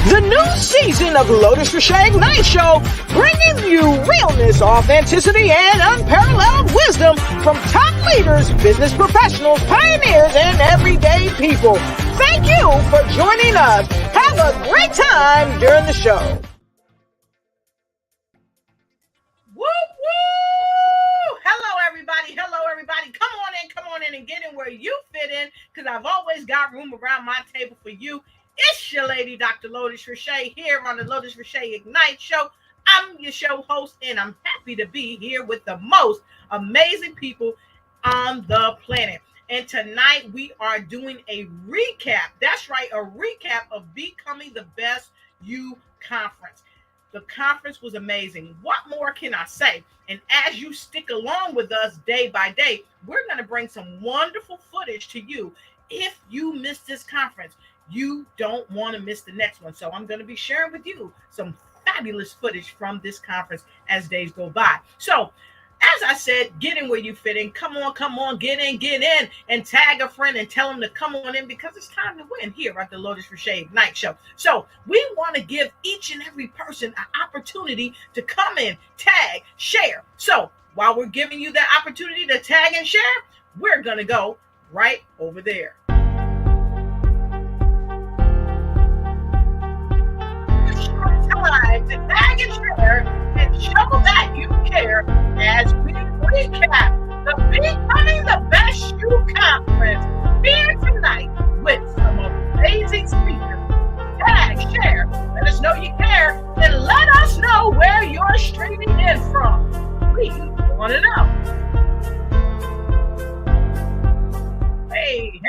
The new season of Lotus Riché Ignites Show, bringing you realness, authenticity, and unparalleled wisdom from top leaders, business professionals, pioneers, and everyday people. Thank you for joining us. Have a great time during the show. Woo, woo! Hello, everybody. Hello, everybody. Come on in and get in where you fit in, because I've always got room around my table for you. It's your lady, Dr. Lotus Riché, here on the Lotus Riché Ignites Show. I'm your show host, and I'm happy to be here with the most amazing people on the planet. And tonight we are doing a recap. That's right, a recap of Becoming the Best You Conference. The conference was amazing. What more can I say? And as you stick along with us day by day, we're going to bring some wonderful footage to you. If you missed this conference, you don't want to miss the next one. So I'm going to be sharing with you some fabulous footage from this conference as days go by. So as I said, get in where you fit in. Come on, get in, and tag a friend and tell them to come on in, because it's time to win here at the Lotus Riché Ignites Show. So we want to give each and every person an opportunity to come in, tag, share. So while we're giving you that opportunity to tag and share, we're going to go right over there. Time to tag and share and show that you care as we recap the Becoming the Best You Conference here tonight with some amazing speakers. Tag, share, let us know you care, and let us know where you're streaming in from. We want to know. Hey.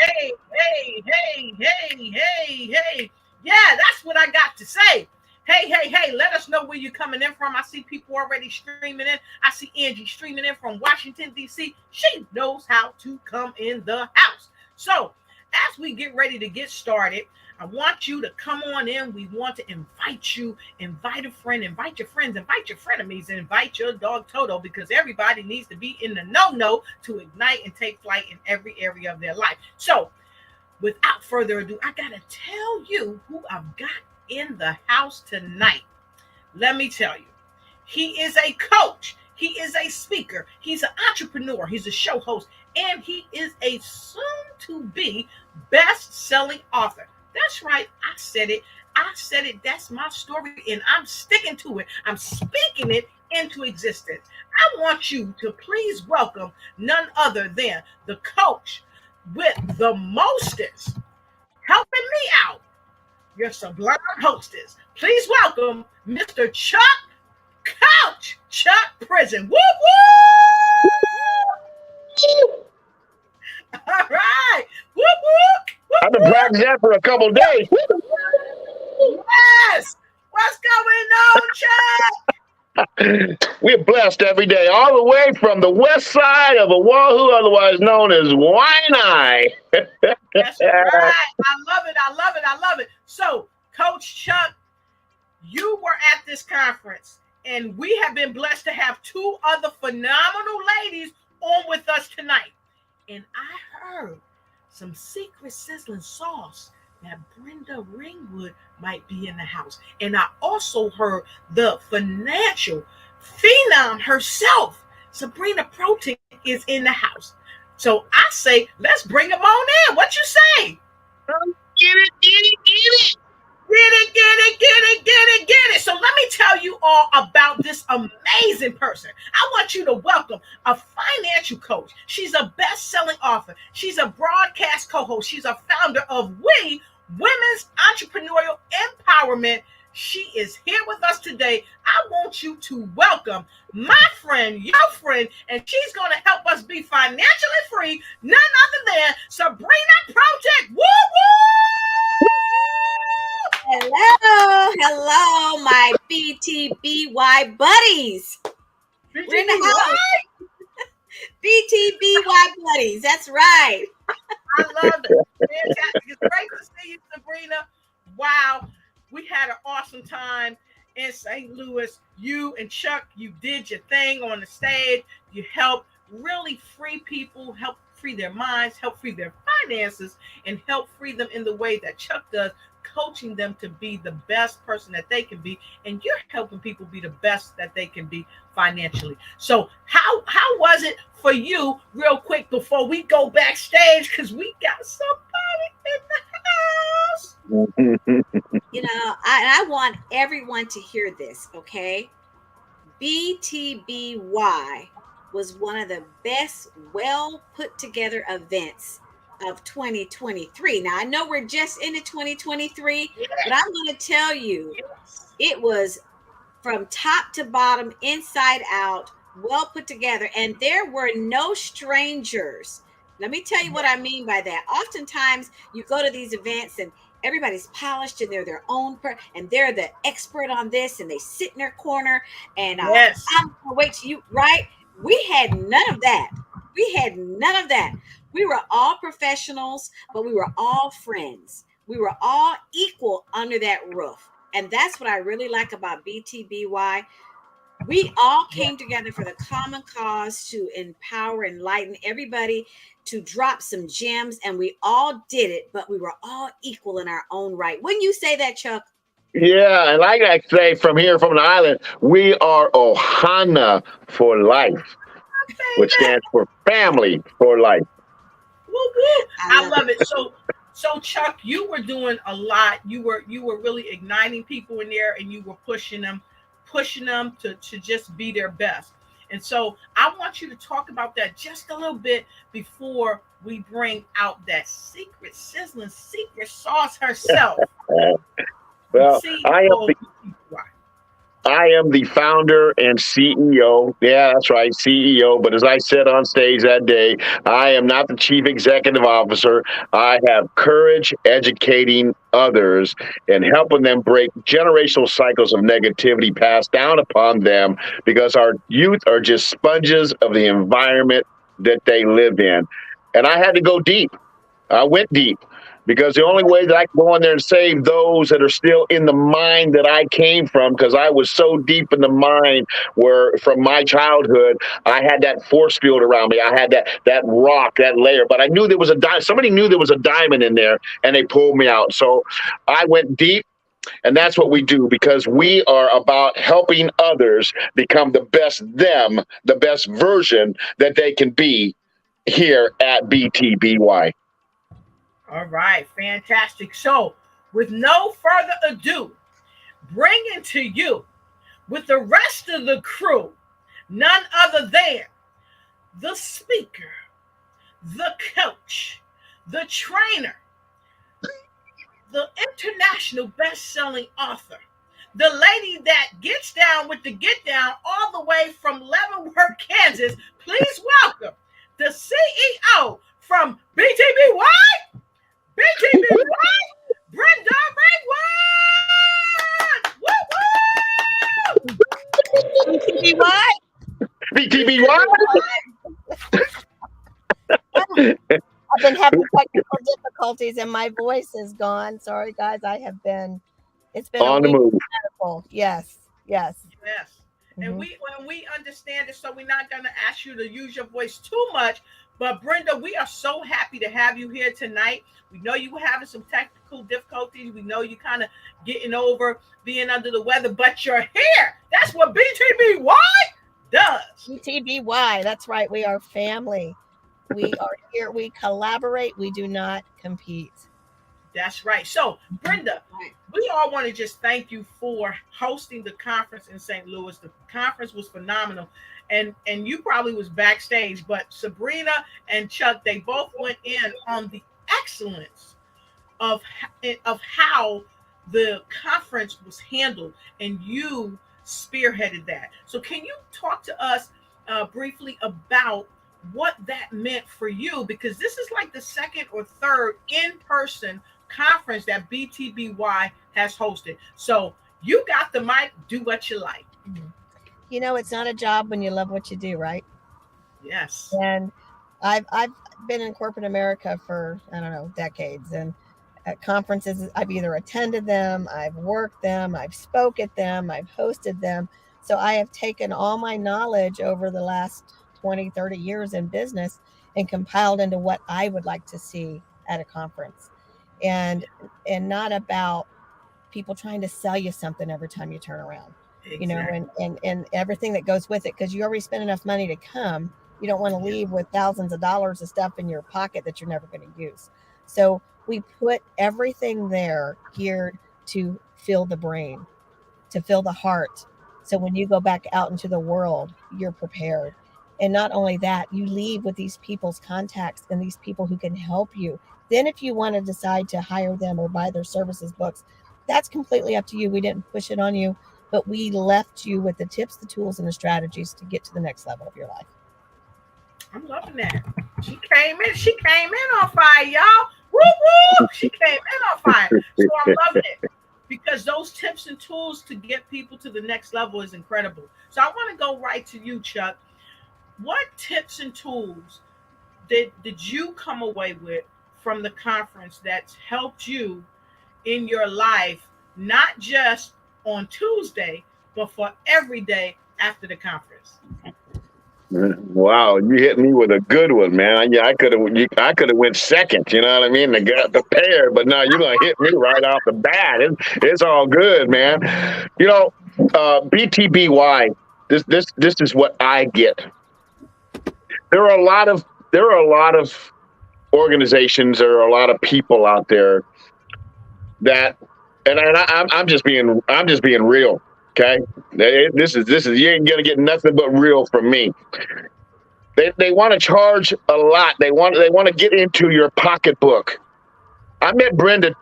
Yeah, that's what I got to say. Hey, let us know where you're coming in from. I see people already streaming in. I see Angie streaming in from Washington, D.C. She knows how to come in the house. So as we get ready to get started, I want you to come on in. We want to invite you, invite a friend, invite your friends, invite your frenemies, and invite your dog Toto, because everybody needs to be in the know to ignite and take flight in every area of their life. So without further ado, I got to tell you who I've got in the house tonight. Let me tell you, he is a coach, he is a speaker, he's an entrepreneur, he's a show host, and he is a soon-to-be best-selling author. That's right, I said it, that's my story, and I'm sticking to it. I'm speaking it into existence. I want you to please welcome none other than the coach with the mostest, helping me out, your sublime hostess. Please welcome Mr. Chuck Prinzen. Woo woo! All right. Woo woo! I've been practicing that for a couple of days. Yes. What's going on, Chuck? We're blessed every day, all the way from the west side of Oahu, otherwise known as Waianae. That's right. I love it. So, Coach Chuck, you were at this conference, and we have been blessed to have two other phenomenal ladies on with us tonight. And I heard some secret sizzling sauce that Brenda Ring Wood might be in the house. And I also heard the financial phenom herself, Sabrina Protic, is in the house. So I say, let's bring them on in. What you say? Get it. Get it. So let me tell you all about this amazing person. I want you to welcome a financial coach. She's a best-selling author. She's a broadcast co-host. She's a founder of Women's Entrepreneurial Empowerment. She is here with us today. I want you to welcome my friend, your friend, and she's going to help us be financially free, none other than Sabrina Protic. Woo woo! Hello, my BTBY buddies. We're in the house. BTBY buddies. That's right. I love it. Fantastic. It's great to see you, Sabrina. Wow. We had an awesome time in St. Louis. You and Chuck, you did your thing on the stage. You helped really free people, help free their minds, help free their finances, and help free them in the way that Chuck does coaching them to be the best person that they can be, and you're helping people be the best that they can be financially. So how was it for you, real quick, before we go backstage, because we got somebody in the house? You know, I want everyone to hear this, okay? BTBY was one of the best, well put together events of 2023. Now, I know we're just into 2023, but I'm going to tell you, it was from top to bottom, inside out, well put together, and there were no strangers. Let me tell you what I mean by that. Oftentimes, you go to these events and everybody's polished and they're their own and they're the expert on this, and they sit in their corner and I'm gonna wait till you, right? We had none of that. We were all professionals, but we were all friends. We were all equal under that roof. And that's what I really like about BTBY. We all came together for the common cause to empower, enlighten everybody, to drop some gems, and we all did it, but we were all equal in our own right. Wouldn't you say that, Chuck? Yeah, and like I say, from here, from the island, we are Ohana for life, which stands for family for life. Woo-woo. I love it. So Chuck, you were doing a lot. You were really igniting people in there, and you were pushing them to just be their best. And so I want you to talk about that just a little bit before we bring out that secret, sizzling secret sauce herself. Well, I am the founder and CEO. Yeah, that's right, CEO. But as I said on stage that day, I am not the chief executive officer. I have courage educating others and helping them break generational cycles of negativity passed down upon them, because our youth are just sponges of the environment that they live in. And I had to go deep. I went deep. Because the only way that I can go in there and save those that are still in the mind that I came from, because I was so deep in the mind where from my childhood, I had that force field around me. I had that rock, that layer, but I knew there was somebody knew there was a diamond in there, and they pulled me out. So I went deep. And that's what we do, because we are about helping others become the best them, the best version that they can be here at BTBY. All right, fantastic. So, with no further ado, bringing to you, with the rest of the crew, none other than the speaker, the coach, the trainer, the international best-selling author, the lady that gets down with the get down all the way from Leavenworth, Kansas. Please welcome the CEO from BTBY, Brenda Ring Wood! Woo woo! BTBY? I've been having technical difficulties and my voice is gone. Sorry, guys. It's been on the move. Wonderful. Yes. And we understand it, so we're not going to ask you to use your voice too much. But Brenda, we are so happy to have you here tonight. We know you were having some technical difficulties. We know you kind of getting over being under the weather, but you're here. That's what BTBY does. BTBY, that's right. We are family. We are here. We collaborate. We do not compete. That's right. So, Brenda, we all want to just thank you for hosting the conference in St. Louis. The conference was phenomenal. And you probably was backstage, but Sabrina and Chuck, they both went in on the excellence of how the conference was handled, and you spearheaded that. So can you talk to us briefly about what that meant for you? Because this is like the second or third in-person conference that BTBY has hosted. So you got the mic, do what you like. You know, it's not a job when you love what you do, right? Yes. And I've been in corporate America for, I don't know, decades. And at conferences, I've either attended them, I've worked them, I've spoke at them, I've hosted them. So I have taken all my knowledge over the last 20, 30 years in business and compiled into what I would like to see at a conference. and not about people trying to sell you something every time you turn around. Exactly. You know, and everything that goes with it, because you already spent enough money to come. You don't want to leave with thousands of dollars of stuff in your pocket that you're never going to use. So we put everything there geared to fill the brain, to fill the heart. So when you go back out into the world, you're prepared. And not only that, you leave with these people's contacts and these people who can help you. Then if you want to decide to hire them or buy their services, books, that's completely up to you. We didn't push it on you, but we left you with the tips, the tools, and the strategies to get to the next level of your life. I'm loving that. She came in on fire, y'all. Woo woo! She came in on fire. So I'm loving it, because those tips and tools to get people to the next level is incredible. So I want to go right to you, Chuck. What tips and tools did you come away with from the conference that's helped you in your life, not just on Tuesday, but for every day after the conference? Wow, you hit me with a good one, man. Yeah, I could have went second. You know what I mean? The pair, but no, you're gonna hit me right off the bat. It's all good, man. You know, BTBY. This is what I get. There are a lot of organizations. There are a lot of people out there that, and I'm just being real. Okay, this is you ain't gonna get nothing but real from me. They want to charge a lot. They want to get into your pocketbook. I met Brenda.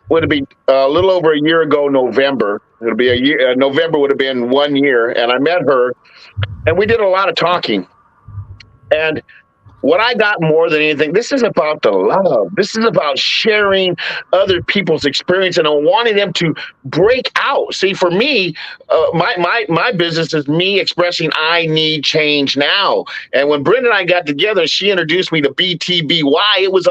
Would it be a little over a year ago? November. It'll be a year. November would have been 1 year, and I met her, and we did a lot of talking. And what I got more than anything, this is about the love. This is about sharing other people's experience and wanting them to break out. See, for me, my business is me expressing I need change now. And when Brenda and I got together, she introduced me to BTBY. It was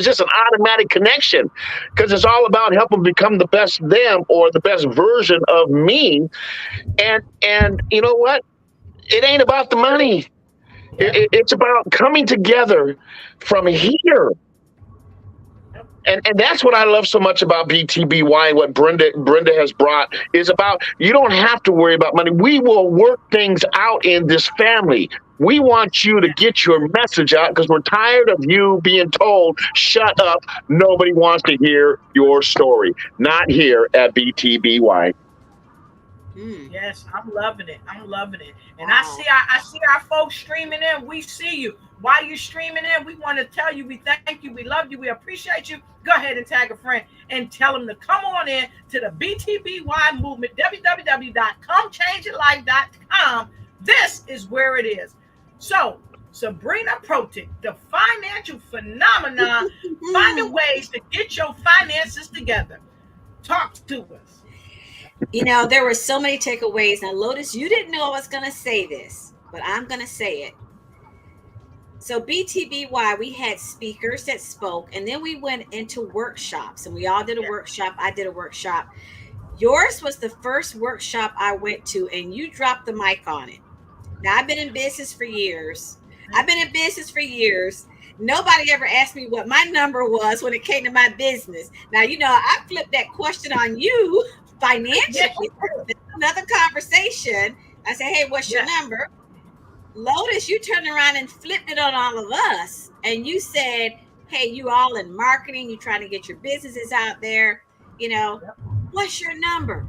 just an automatic connection, because it's all about helping become the best them, or the best version of me. And you know what? It ain't about the money. It's about coming together from here. And that's what I love so much about BTBY, and what Brenda has brought is about, you don't have to worry about money. We will work things out in this family. We want you to get your message out, because we're tired of you being told, shut up. Nobody wants to hear your story. Not here at BTBY. Yes, I'm loving it. And wow. I see our folks streaming in. We see you. While you're streaming in, we want to tell you we thank you, we love you, we appreciate you. Go ahead and tag a friend and tell them to come on in to the BTBY movement, www.comechangeyourlife.com. This is where it is. So, Sabrina Protic, the financial phenomenon, finding ways to get your finances together. Talk to us. You know, there were so many takeaways. Now, Lotus, you didn't know I was going to say this, but I'm going to say it. So BTBY, we had speakers that spoke, and then we went into workshops, and we all did a workshop. I did a workshop. Yours was the first workshop I went to, and you dropped the mic on it. Now, I've been in business for years. Nobody ever asked me what my number was when it came to my business. Now, you know, I flipped that question on you financially. Another conversation. I said, hey, what's your number? Lotus, you turned around and flipped it on all of us. And you said, hey, you all in marketing, you trying to get your businesses out there. You know, what's your number?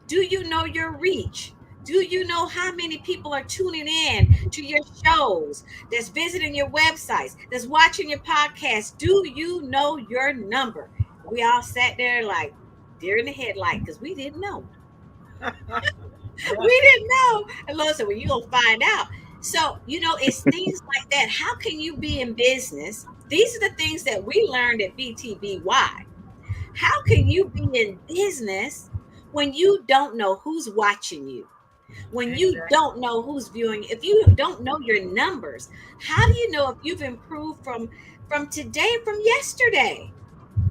Do you know your reach? Do you know how many people are tuning in to your shows, that's visiting your websites, that's watching your podcast? Do you know your number? We all sat there like deer in the headlight, because we didn't know. We didn't know. And Lola said, well, you're going to find out. So, you know, it's things like that. How can you be in business? These are the things that we learned at BTBY. How can you be in business when you don't know who's watching you? When you don't know who's viewing, if you don't know your numbers, how do you know if you've improved from today, from yesterday?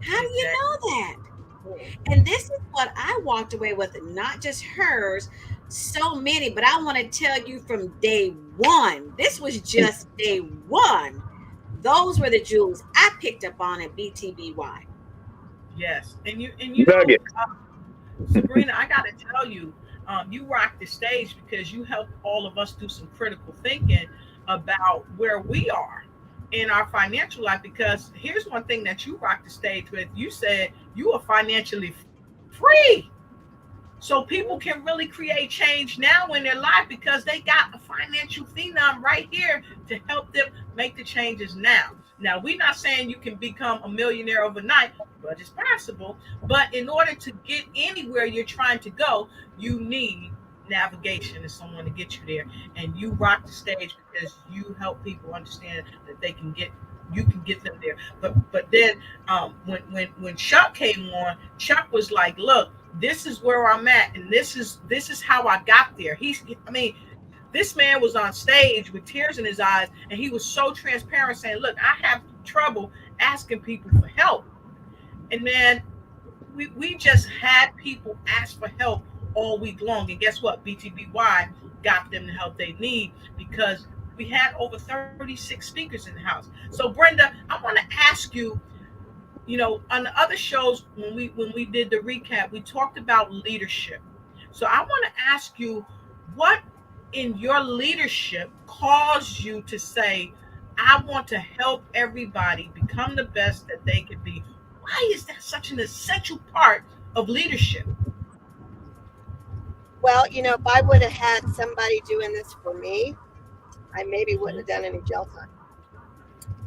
How do you know that? And this is what I walked away with, not just hers, so many, but I want to tell you from day one, this was just day one. Those were the jewels I picked up on at BTBY. Yes, and you Nugget. Sabrina, I got to tell you, you rocked the stage because you helped all of us do some critical thinking about where we are in our financial life. Because here's one thing that you rocked the stage with. You said you are financially free. So people can really create change now in their life because they got a financial phenom right here to help them make the changes now. Now, we're not saying you can become a millionaire overnight, but it's possible. But in order to get anywhere you're trying to go, you need navigation and someone to get you there. And you rock the stage because you help people understand that they can get you can get them there. But then when Chuck came on, Chuck was like, look, this is where I'm at, and this is how I got there. This man was on stage with tears in his eyes, and he was so transparent, saying, look, I have trouble asking people for help. And then we just had people ask for help all week long. And guess what? BTBY got them the help they need because we had over 36 speakers in the house. So Brenda, I want to ask you, on the other shows when we did the recap, we talked about leadership. So I want to ask you, what in your leadership caused you to say, I want to help everybody become the best that they can be? Why is that such an essential part of leadership? Well, if I would have had somebody doing this for me, I maybe wouldn't have done any jail time.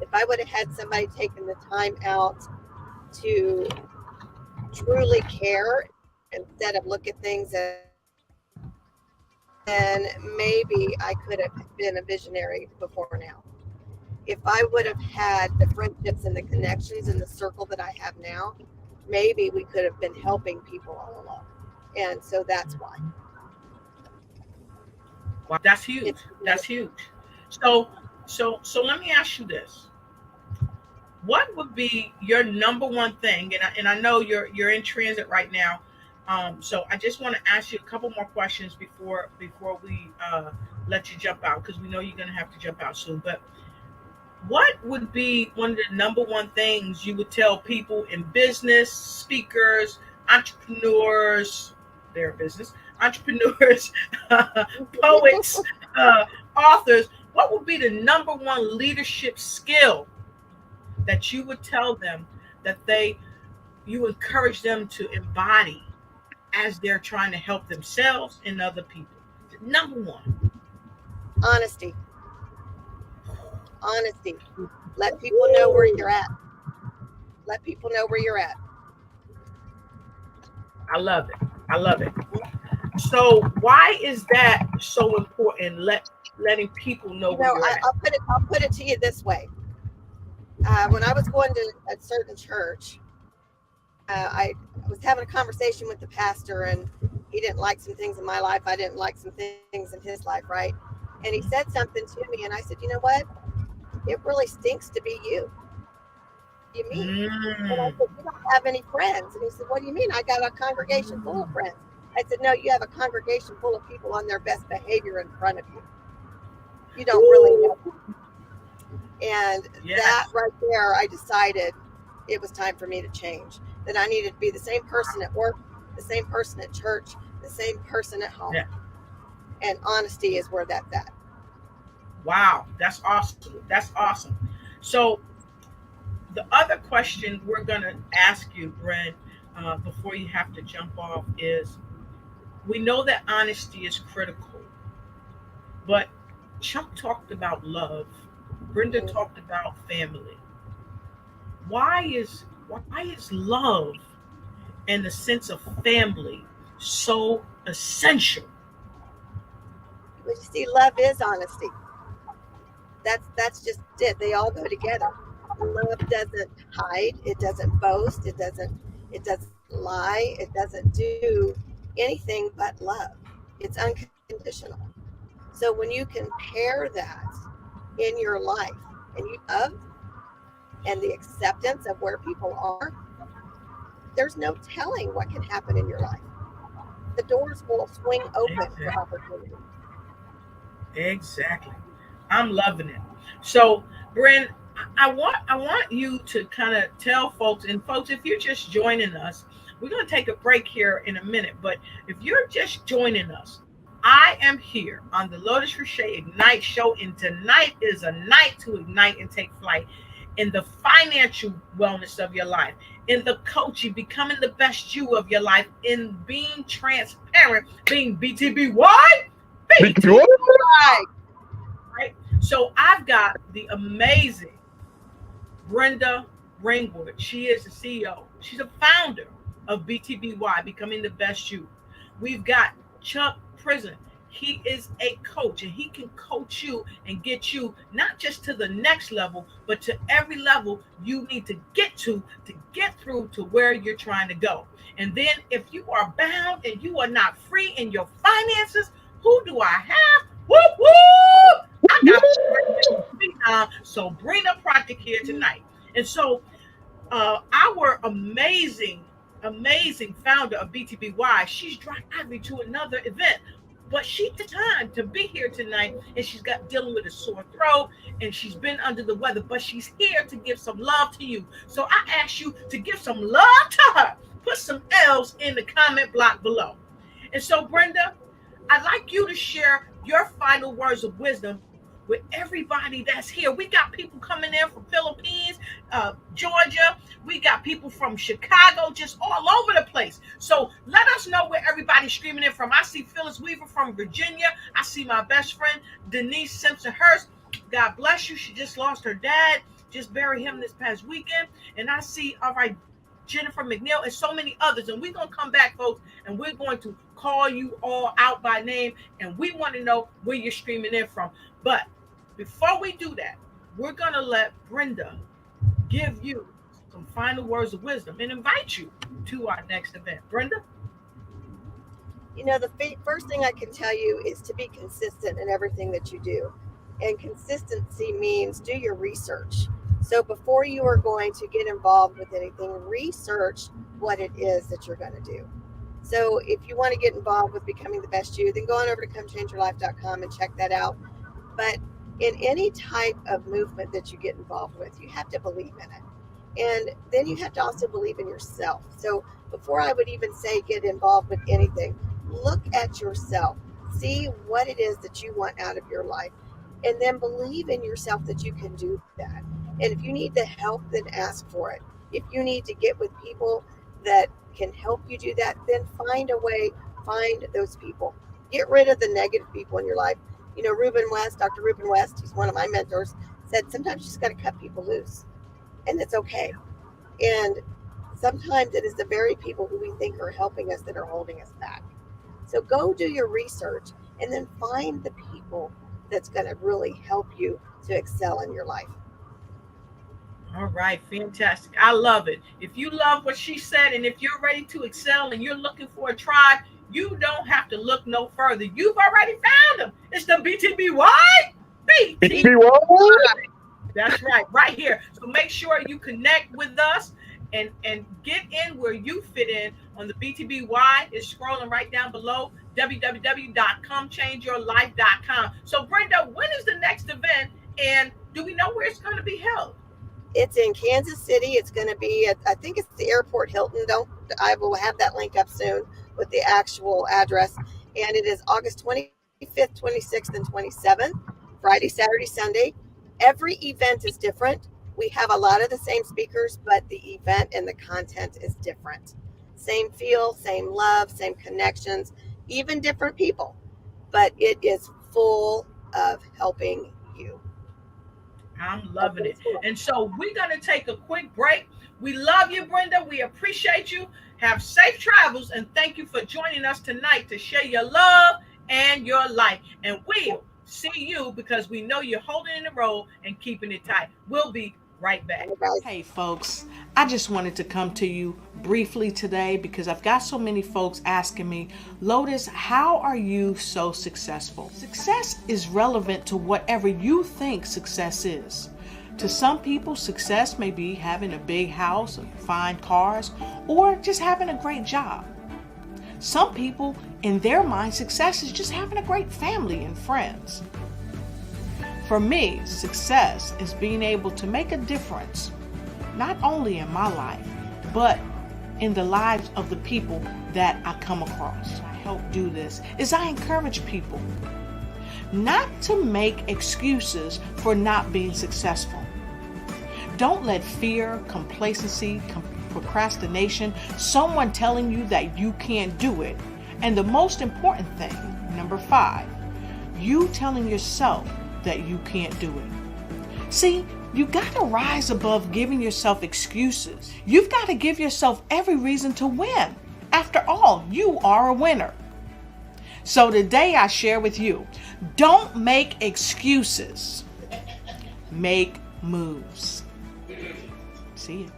If I would have had somebody taking the time out to truly care instead of look at things, then maybe I could have been a visionary before now. If I would have had the friendships and the connections and the circle that I have now, maybe we could have been helping people all along. And so that's why. Wow, that's huge. That's huge. So let me ask you this. What would be your number one thing? And I know you're in transit right now. So I just want to ask you a couple more questions before we let you jump out, because we know you're going to have to jump out soon. But what would be one of the number one things you would tell people in business, speakers, entrepreneurs, their business, entrepreneurs, poets, authors? What would be the number one leadership skill that you would tell them that you encourage them to embody as they're trying to help themselves and other people? Number one. Honesty. Let people know where you're at. Let people know where you're at. I love it. So why is that so important? Letting people know where you're at. I'll put it to you this way. When I was going to a certain church, I was having a conversation with the pastor, and he didn't like some things in my life. I didn't like some things in his life, right? And he said something to me, and I said, you know what? It really stinks to be you. You mean? And I said, you don't have any friends. And he said, what do you mean? I got a congregation full of friends. I said, no, you have a congregation full of people on their best behavior in front of you. You don't really know. And that right there, I decided it was time for me to change. That I needed to be the same person at work, the same person at church, the same person at home. Yeah. And honesty is where that's at. Wow, that's awesome. So the other question we're going to ask you, Brent, before you have to jump off, is we know that honesty is critical, but Chuck talked about love. Brenda talked about family. Why is love and the sense of family so essential? Well, you see, love is honesty. That's just it. They all go together. Love doesn't hide. It doesn't boast. It doesn't lie. It doesn't do anything but love. It's unconditional. So when you compare that in your life, and you love and the acceptance of where people are, there's no telling what can happen in your life. The doors will swing open for opportunity. Exactly. I'm loving it. So, Brent, I want you to kind of tell folks, and folks, if you're just joining us, we're going to take a break here in a minute. But if you're just joining us, I am here on the Lotus Riché Ignites Show, and tonight is a night to ignite and take flight in the financial wellness of your life, in the coaching, becoming the best you of your life, in being transparent, being BTBY. Right? So I've got the amazing Brenda Ring Wood. She is the CEO. She's a founder of BTBY, Becoming the Best You. We've got Chuck Prinzen. He is a coach, and he can coach you and get you not just to the next level, but to every level you need to get through to where you're trying to go. And then if you are bound and you are not free in your finances, who do I have? Whoop, whoop! I got Sabrina Protic here tonight. And so our amazing founder of BTBY, she's driving to another event. But she took time to be here tonight, and she's got dealing with a sore throat, and she's been under the weather, but she's here to give some love to you. So I ask you to give some love to her. Put some L's in the comment block below. And so, Brenda, I'd like you to share your final words of wisdom with everybody that's here. We got people coming in from Philippines, Georgia. We got people from Chicago, just all over the place. So let us know where everybody's streaming in from. I see Phyllis Weaver from Virginia. I see my best friend, Denise Simpson-Hurst. God bless you. She just lost her dad. Just buried him this past weekend. And I see, all right, Jennifer McNeil and so many others. And we're going to come back, folks, and we're going to call you all out by name. And we want to know where you're streaming in from. But before we do that, we're going to let Brenda give you some final words of wisdom and invite you to our next event. Brenda? You know, the first thing I can tell you is to be consistent in everything that you do. And consistency means do your research. So before you are going to get involved with anything, research what it is that you're going to do. So if you want to get involved with Becoming the Best You, then go on over to comechangeyourlife.com and check that out. But in any type of movement that you get involved with, you have to believe in it. And then you have to also believe in yourself. So before I would even say get involved with anything, look at yourself. See what it is that you want out of your life. And then believe in yourself that you can do that. And if you need the help, then ask for it. If you need to get with people that can help you do that, then find a way, find those people. Get rid of the negative people in your life. You know, Dr. Ruben West, he's one of my mentors, said sometimes you just got to cut people loose. And it's okay. And sometimes it is the very people who we think are helping us that are holding us back. So go do your research and then find the people that's going to really help you to excel in your life. All right, fantastic. I love it. If you love what she said, and if you're ready to excel and you're looking for a tribe, you don't have to look no further. You've already found them. It's the BTBY. That's right here. So make sure you connect with us and get in where you fit in on the BTBY. It's scrolling right down below, www.comechangeyourlife.com. So Brenda, when is the next event, and do we know where it's going to be held? It's in Kansas City. It's going to be at, I think it's the Airport Hilton. I will have that link up soon with the actual address. And it is August 25th, 26th, and 27th, Friday, Saturday, Sunday. Every event is different. We have a lot of the same speakers, but the event and the content is different. Same feel, same love, same connections, even different people. But it is full of helping you. I'm loving it. And so we're going to take a quick break. We love you, Brenda. We appreciate you. Have safe travels, and thank you for joining us tonight to share your love and your light. And we'll see you because we know you're holding in the road and keeping it tight. We'll be right back. Hey, folks, I just wanted to come to you briefly today because I've got so many folks asking me, Lotus, how are you so successful? Success is relevant to whatever you think success is. To some people, success may be having a big house, fine cars, or just having a great job. Some people, in their mind, success is just having a great family and friends. For me, success is being able to make a difference, not only in my life, but in the lives of the people that I come across. I help do this is I encourage people not to make excuses for not being successful. Don't let fear, complacency, procrastination, someone telling you that you can't do it, and the most important thing, number 5, you telling yourself that you can't do it. See, you got to rise above giving yourself excuses. You've got to give yourself every reason to win. After all, you are a winner. So today I share with you, don't make excuses. Make moves. See you.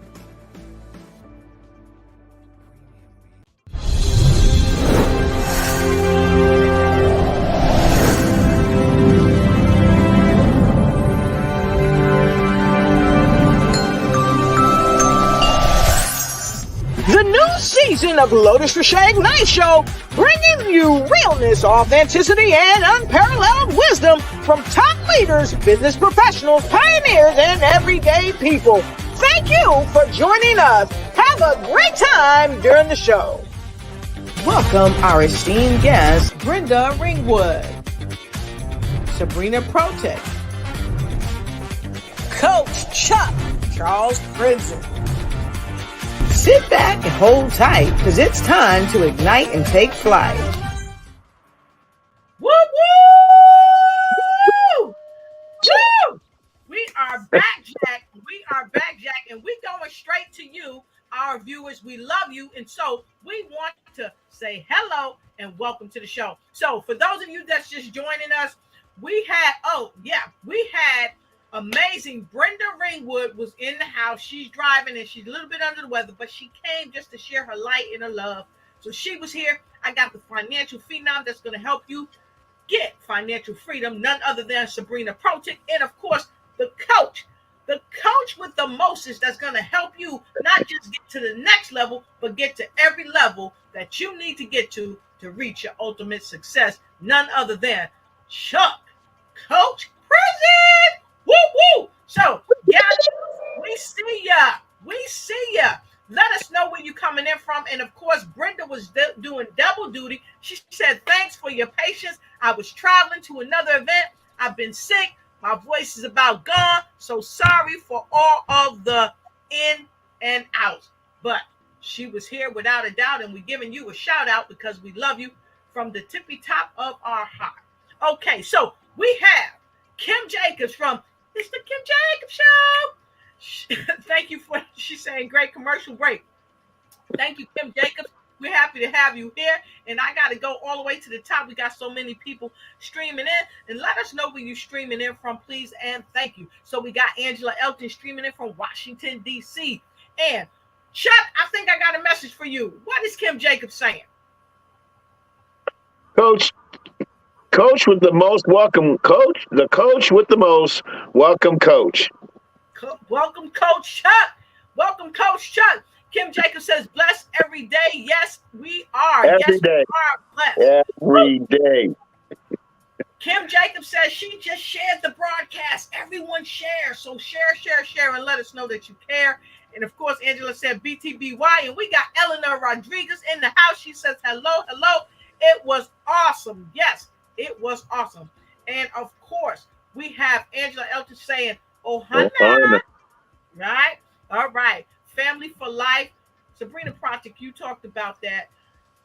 The new season of Lotus Riché Ignites Show, bringing you realness, authenticity, and unparalleled wisdom from top leaders, business professionals, pioneers, and everyday people. Thank you for joining us. Have a great time during the show. Welcome our esteemed guest, Brenda Ring Wood, Sabrina Protic, Coach Chuck Charles Prinzen. Sit back and hold tight, because it's time to ignite and take flight. Woo woo! Woo! We are back, Jack. We are back, Jack, and we're going straight to you, our viewers. We love you, and so we want to say hello and welcome to the show. So for those of you that's just joining us, we had amazing Brenda Ring Wood was in the house. She's driving and she's a little bit under the weather, but she came just to share her light and her love. So she was here. I got the financial phenom that's going to help you get financial freedom, none other than Sabrina Protic, and of course the coach with the mostest that's going to help you not just get to the next level, but get to every level that you need to get to reach your ultimate success, none other than Chuck Coach Prinzen. Woo woo! So, guys, we see ya. We see ya. Let us know where you're coming in from. And of course, Brenda was doing double duty. She said, thanks for your patience. I was traveling to another event. I've been sick. My voice is about gone. So sorry for all of the in and out. But she was here without a doubt. And we're giving you a shout out because we love you from the tippy top of our heart. Okay, so we have Kim Jacobs from It's the Kim Jacobs Show. Thank you for, she's saying, great commercial break. Thank you, Kim Jacobs. We're happy to have you here. And I got to go all the way to the top. We got so many people streaming in. And let us know where you're streaming in from, please. And thank you. So we got Angela Elton streaming in from Washington, D.C. And Chuck, I think I got a message for you. What is Kim Jacobs saying? Coach with the most, welcome, Coach. The coach with the most, welcome, Coach. Welcome, Coach Chuck. Welcome, Coach Chuck. Kim Jacobs says, blessed every day. Yes, we are. Every day. We are blessed. Every day. Kim Jacobs says she just shared the broadcast. Everyone share. So share, and let us know that you care. And of course, Angela said BTBY. And we got Eleanor Rodriguez in the house. She says, hello. It was awesome. Yes. It was awesome. And of course, we have Angela Elton saying, Ohana. Right? All right. Family for life. Sabrina Protic, you talked about that.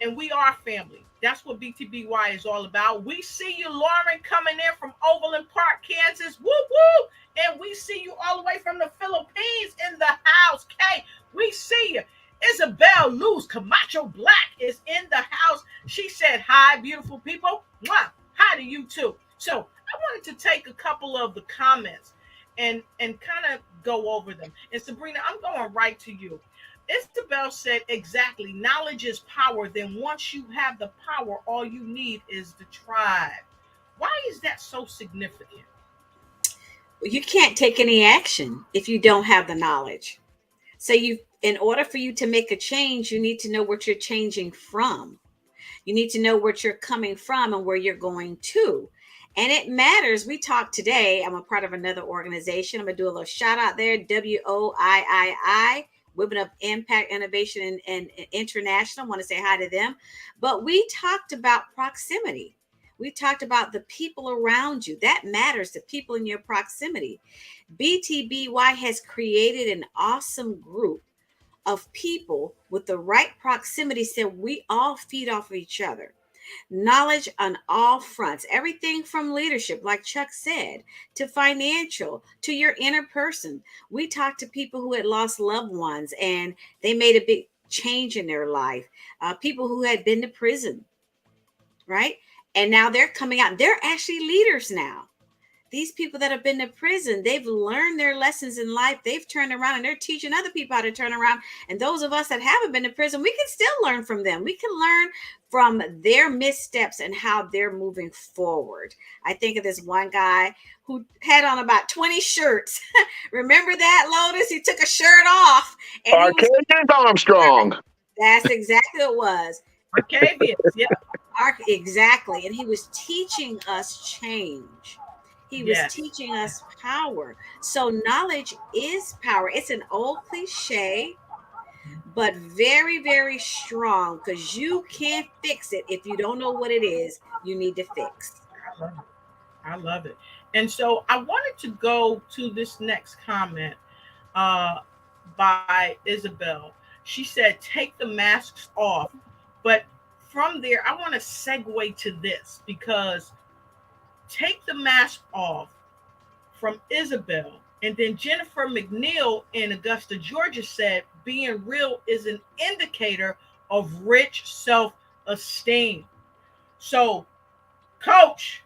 And we are family. That's what BTBY is all about. We see you, Lauren, coming in from Overland Park, Kansas. Woo, woo. And we see you all the way from the Philippines in the house. Kay, we see you. Isabel Luz Camacho Black is in the house. She said, hi, beautiful people. Mwah. Hi to you too. So I wanted to take a couple of the comments and kind of go over them. And Sabrina, I'm going right to you. Isabel said, exactly, knowledge is power. Then once you have the power, all you need is the tribe. Why is that so significant? Well, you can't take any action if you don't have the knowledge. So in order for you to make a change, you need to know what you're changing from. You need to know what you're coming from and where you're going to. And it matters. We talked today. I'm a part of another organization. I'm going to do a little shout out there. WOIII, Women of Impact, Innovation, and International. I want to say hi to them. But we talked about proximity. We talked about the people around you. That matters, the people in your proximity. BTBY has created an awesome group of people with the right proximity, so we all feed off of each other. Knowledge on all fronts, everything from leadership, like Chuck said, to financial, to your inner person. We talked to people who had lost loved ones and they made a big change in their life. People who had been to prison, right? And now they're coming out. They're actually leaders now. These people that have been to prison, they've learned their lessons in life. They've turned around and they're teaching other people how to turn around. And those of us that haven't been to prison, we can still learn from them. We can learn from their missteps and how they're moving forward. I think of this one guy who had on about 20 shirts. Remember that, Lotus? He took a shirt off. And Arcadian Armstrong. That's exactly what it was. Arcadians, yeah. Exactly. And he was teaching us change. He was teaching us power. So knowledge is power. It's an old cliche, but very, very strong, because you can't fix it if you don't know what it is you need to fix. I love it. And so I wanted to go to this next comment by Isabel. She said, take the masks off. But from there, I want to segue to this, because take the mask off from Isabel. And then Jennifer McNeil in Augusta, Georgia said, being real is an indicator of rich self-esteem. So, Coach,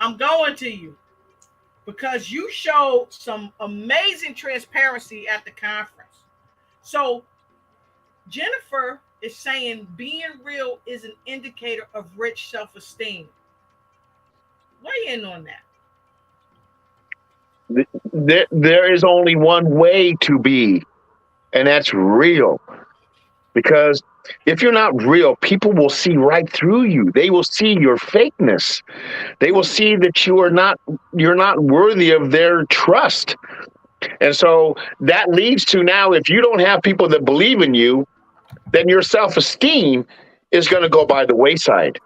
I'm going to you because you showed some amazing transparency at the conference. So, Jennifer is saying being real is an indicator of rich self-esteem. Weigh in on that. There is only one way to be, and that's real. Because if you're not real, people will see right through you. They will see your fakeness. They will see that you're not worthy of their trust. And so that leads to, now, if you don't have people that believe in you, then your self-esteem is going to go by the wayside.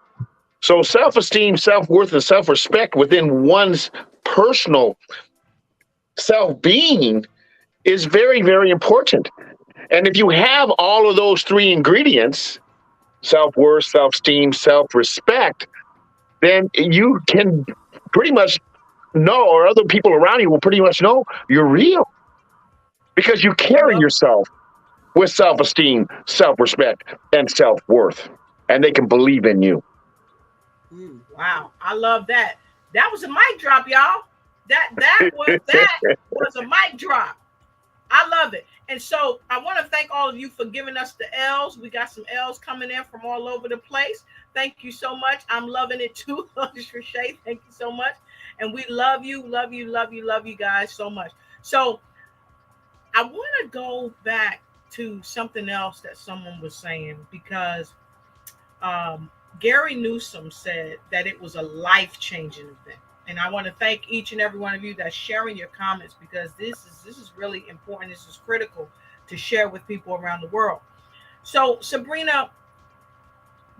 So self-esteem, self-worth, and self-respect within one's personal self-being is very, very important. And if you have all of those three ingredients, self-worth, self-esteem, self-respect, then you can pretty much know, or other people around you will pretty much know you're real, because you carry yourself with self-esteem, self-respect, and self-worth, and they can believe in you. Wow, I love that. That was a mic drop, y'all. That was a mic drop. I love it. And so I want to thank all of you for giving us the L's. We got some L's coming in from all over the place. Thank you so much. I'm loving it too, Lotus Riché. Thank you so much. And we love you guys so much. So I want to go back to something else that someone was saying, because Gary Newsom said that it was a life-changing event. And I want to thank each and every one of you that's sharing your comments, because this is really important. This is critical to share with people around the world. So, Sabrina,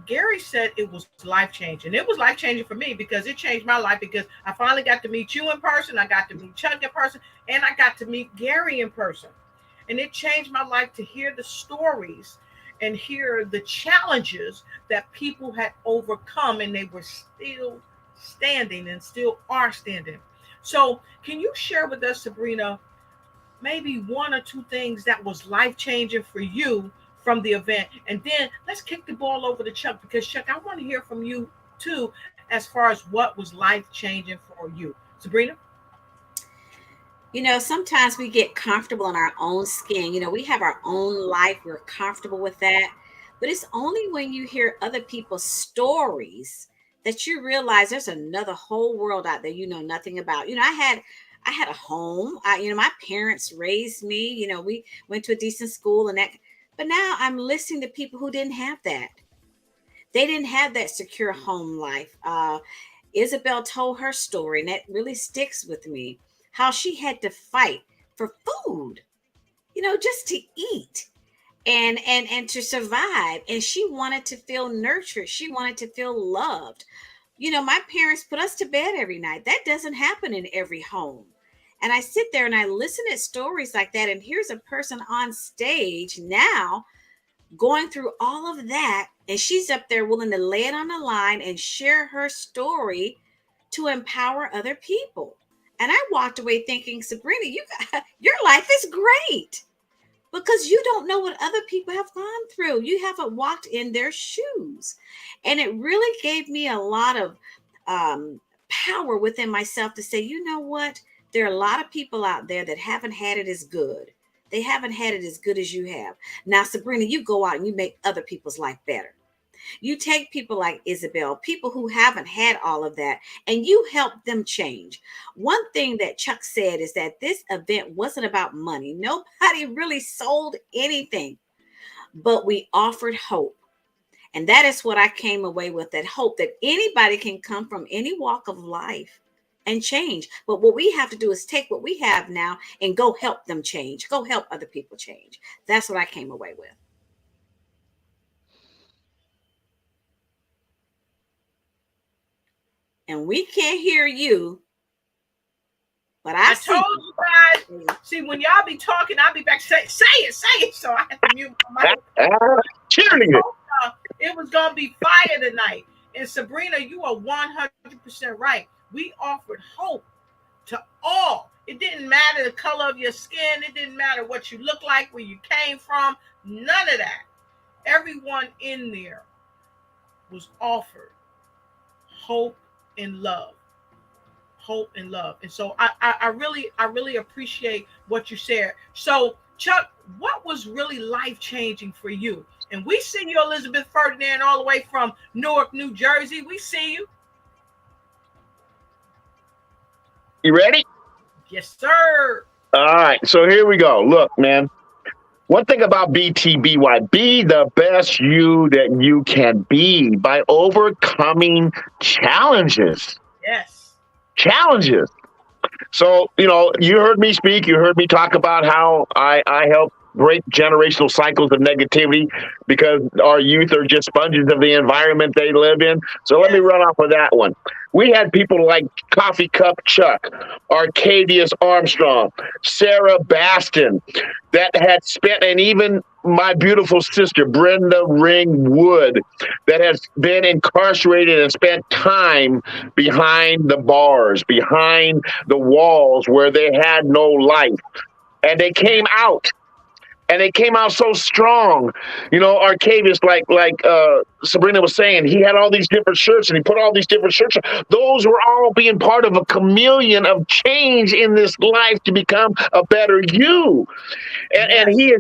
Gary said it was life-changing. It was life-changing for me, because it changed my life, because I finally got to meet you in person. I got to meet Chuck in person, and I got to meet Gary in person. And it changed my life to hear the stories and hear the challenges that people had overcome, and they were still standing and still are standing. So can you share with us, Sabrina, maybe one or two things that was life-changing for you from the event? And then let's kick the ball over to Chuck, because Chuck, I want to hear from you too, as far as what was life-changing for you. Sabrina? You know, sometimes we get comfortable in our own skin. You know, we have our own life. We're comfortable with that. But it's only when you hear other people's stories that you realize there's another whole world out there you know nothing about. You know, I had a home. My parents raised me. You know, we went to a decent school and that. But now I'm listening to people who didn't have that. They didn't have that secure home life. Isabel told her story, and that really sticks with me, how she had to fight for food, just to eat and to survive. And she wanted to feel nurtured. She wanted to feel loved. My parents put us to bed every night. That doesn't happen in every home. And I sit there and I listen at stories like that. And here's a person on stage now going through all of that. And she's up there willing to lay it on the line and share her story to empower other people. And I walked away thinking, Sabrina, your life is great, because you don't know what other people have gone through. You haven't walked in their shoes. And it really gave me a lot of power within myself to say, you know what? There are a lot of people out there that haven't had it as good. They haven't had it as good as you have. Now, Sabrina, you go out and you make other people's life better. You take people like Isabel, people who haven't had all of that, and you help them change. One thing that Chuck said is that this event wasn't about money. Nobody really sold anything, but we offered hope. And that is what I came away with, that hope that anybody can come from any walk of life and change. But what we have to do is take what we have now and go help them change. Go help other people change. That's what I came away with. And we can't hear you, but I told you guys. See, when y'all be talking, I'll be back. Say it. So I have to mute my mic. Cheerleader. It was gonna be fire tonight. And Sabrina, you are 100% right. We offered hope to all. It didn't matter the color of your skin. It didn't matter what you look like, where you came from. None of that. Everyone in there was offered hope and love. And so I really appreciate what you shared. So Chuck, what was really life-changing for you? And we see you, Elizabeth Ferdinand, all the way from Newark, New Jersey. We see you. You ready? Yes, sir. All right, so here we go. Look, man, one thing about BTBY, be the best you that you can be by overcoming challenges. Yes. Challenges. So, you heard me speak. You heard me talk about how I help break generational cycles of negativity because our youth are just sponges of the environment they live in. So let me run off of that one. We had people like Coffee Cup Chuck, Arcadius Armstrong, Sarah Baston that had spent, and even my beautiful sister, Brenda Ring Wood, that has been incarcerated and spent time behind the bars, behind the walls where they had no life. And they came out. And they came out so strong. Arcadius, like Sabrina was saying, he had all these different shirts and he put all these different shirts on. Those were all being part of a chameleon of change in this life to become a better you. And he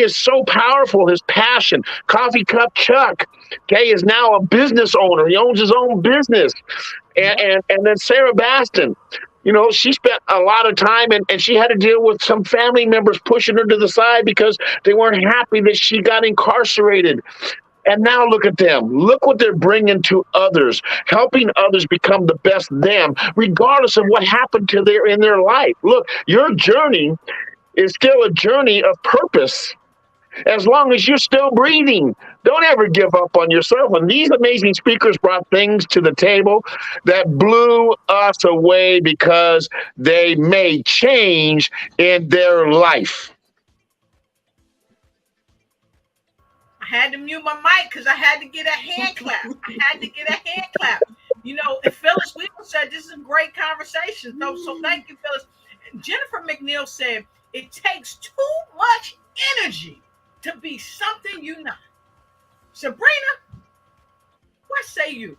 is so powerful, his passion. Coffee Cup Chuck, is now a business owner. He owns his own business. And then Sarah Baston, she spent a lot of time and she had to deal with some family members pushing her to the side because they weren't happy that she got incarcerated. And now look at them. Look what they're bringing to others, helping others become the best them, regardless of what happened to in their life. Look, your journey is still a journey of purpose. As long as you're still breathing, don't ever give up on yourself. And these amazing speakers brought things to the table that blew us away because they made change in their life. I had to mute my mic because I had to get a hand clap. And Phyllis Wheeler said this is a great conversation. So thank you, Phyllis. Jennifer McNeil said it takes too much energy to be something you're not. Sabrina, what say you?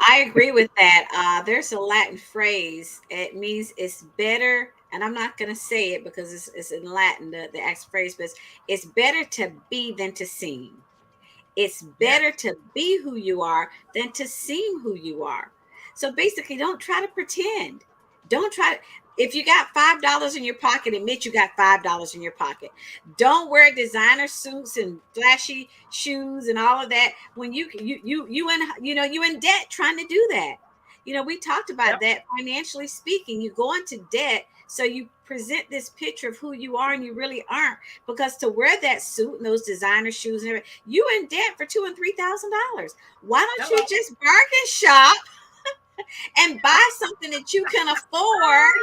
I agree with that. There's a Latin phrase. It means it's better, and I'm not going to say it because it's in Latin, the actual phrase, but it's better to be than to seem. It's better to be who you are than to seem who you are. So basically, don't try to pretend. If you got $5 in your pocket, admit you got $5 in your pocket. Don't wear designer suits and flashy shoes and all of that when you in debt trying to do that. We talked about that financially speaking. You go into debt, so you present this picture of who you are and you really aren't, because to wear that suit and those designer shoes and everything, you in debt for $2,000 and $3,000. Why don't you just bargain shop and buy something that you can afford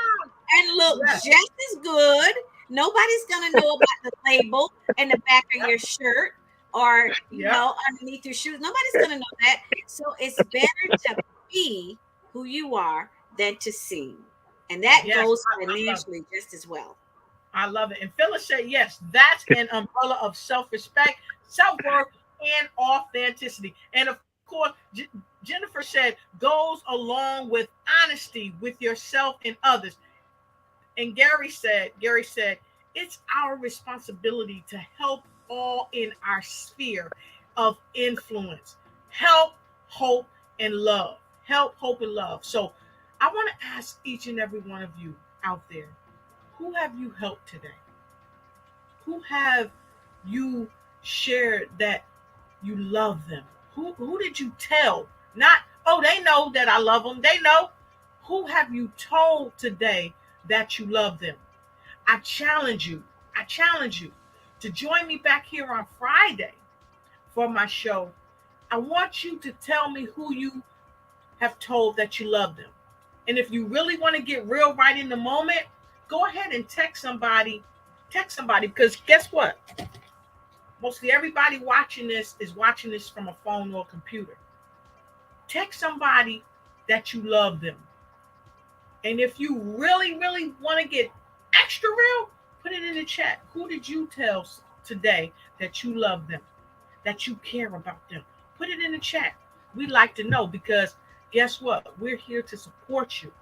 and look just as good? Nobody's going to know about the label in the back of your shirt or, underneath your shoes. Nobody's going to know that. So it's better to be who you are than to seem. And that goes financially just as well. I love it. And Phyllis said, yes, that's an umbrella of self-respect, self-worth, and authenticity. And of course, Jennifer said, goes along with honesty with yourself and others. And Gary said, it's our responsibility to help all in our sphere of influence. Help, hope, and love. Help, hope, and love. So I want to ask each and every one of you out there, who have you helped today? Who have you shared that you love them? Who did you tell? Not, oh, they know that I love them. They know. Who have you told today that you love them? I challenge you to join me back here on Friday for my show. I want you to tell me who you have told that you love them. And if you really want to get real right in the moment, go ahead and text somebody, because guess what? Mostly everybody watching this is watching this from a phone or a computer. Text somebody that you love them. And if you really, really want to get extra real, put it in the chat. Who did you tell today that you love them, that you care about them? Put it in the chat. We'd like to know, because guess what? We're here to support you.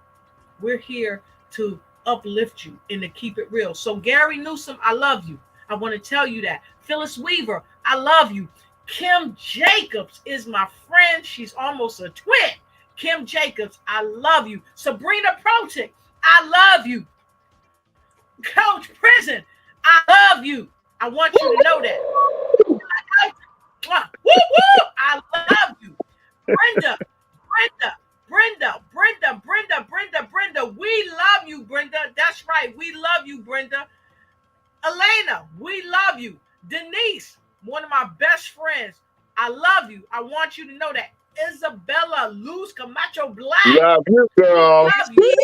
We're here to uplift you and to keep it real. So Gary Newsom, I love you. I want to tell you that. Phyllis Weaver, I love you. Kim Jacobs is my friend. She's almost a twin. Kim Jacobs, I love you. Sabrina Protic, I love you. Coach Prinzen, I love you. I want you to know that. Woo, woo, I love you. Brenda, we love you, Brenda. That's right. We love you, Brenda. Elena, we love you. Denise, one of my best friends, I love you. I want you to know that. Isabella Luz Camacho Black. Love you, girl. Love you.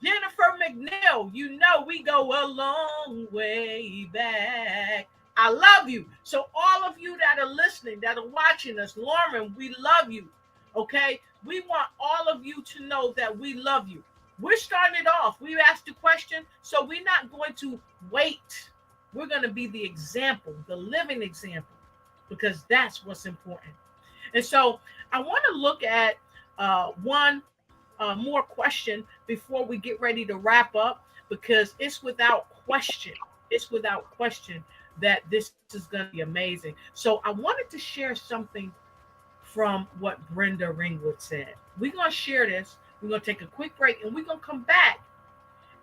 Jennifer McNeil, you know we go a long way back. I love you. So all of you that are listening, that are watching us, Lauren, we love you. Okay? We want all of you to know that we love you. We're starting it off. We asked the question, so we're not going to wait. We're going to be the example, the living example, because that's what's important. And so I want to look at one more question before we get ready to wrap up, because it's without question that this is going to be amazing. So I wanted to share something from what Brenda Ring Wood said. We're going to share this. We're going to take a quick break, and we're going to come back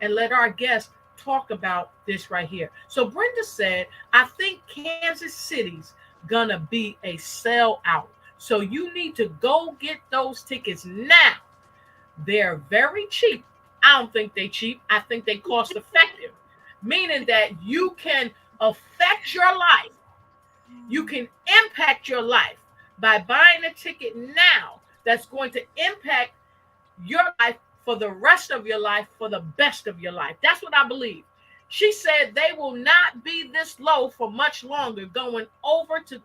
and let our guests talk about this right here. So Brenda said, I think Kansas City's going to be a sellout. So you need to go get those tickets now. They're very cheap. I don't think they're cheap. I think they cost effective, meaning that you can affect your life. You can impact your life by buying a ticket now that's going to impact your life for the rest of your life, for the best of your life. That's what I believe. She said they will not be this low for much longer. Go on over to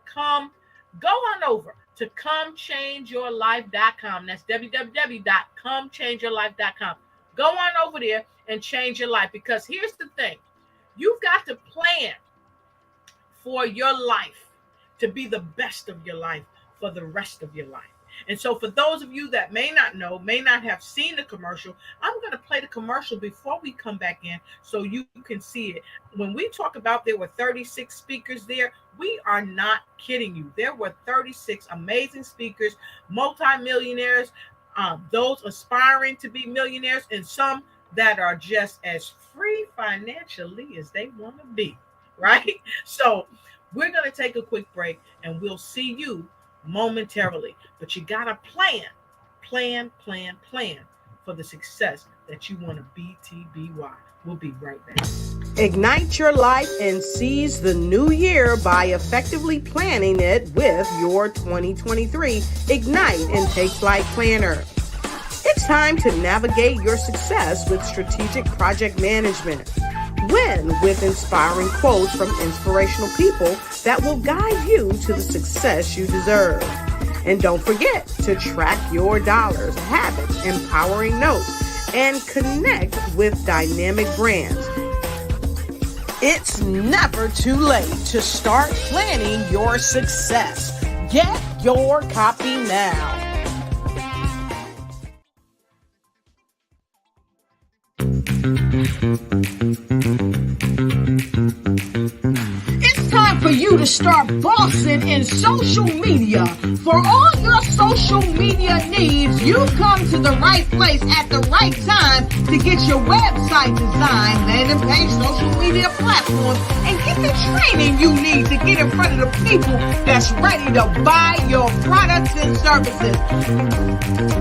comechangeyourlife.com. That's www.comechangeyourlife.com. Go on over there and change your life, because here's the thing. You've got to plan for your life to be the best of your life for the rest of your life. And so for those of you that may not know, may not have seen the commercial, I'm going to play the commercial before we come back in so you can see it. When we talk about there were 36 speakers there, we are not kidding you. There were 36 amazing speakers, multimillionaires, those aspiring to be millionaires, and some that are just as free financially as they want to be, right? So we're going to take a quick break and we'll see you momentarily. But you got to plan for the success that you want to BTBY. We'll be right back. Ignite your life and seize the new year by effectively planning it with your 2023 Ignite and Take Flight Planner. It's time to navigate your success with strategic project management. Win with inspiring quotes from inspirational people that will guide you to the success you deserve. And don't forget to track your dollars, habits, empowering notes, and connect with dynamic brands. It's never too late to start planning your success. Get your copy now. It's time for you to start bossing in social media. For all your social media needs, you've come to the right place at the right time to get your website designed, landing page, social media platforms, and get the training you need to get in front of the people that's ready to buy your products and services.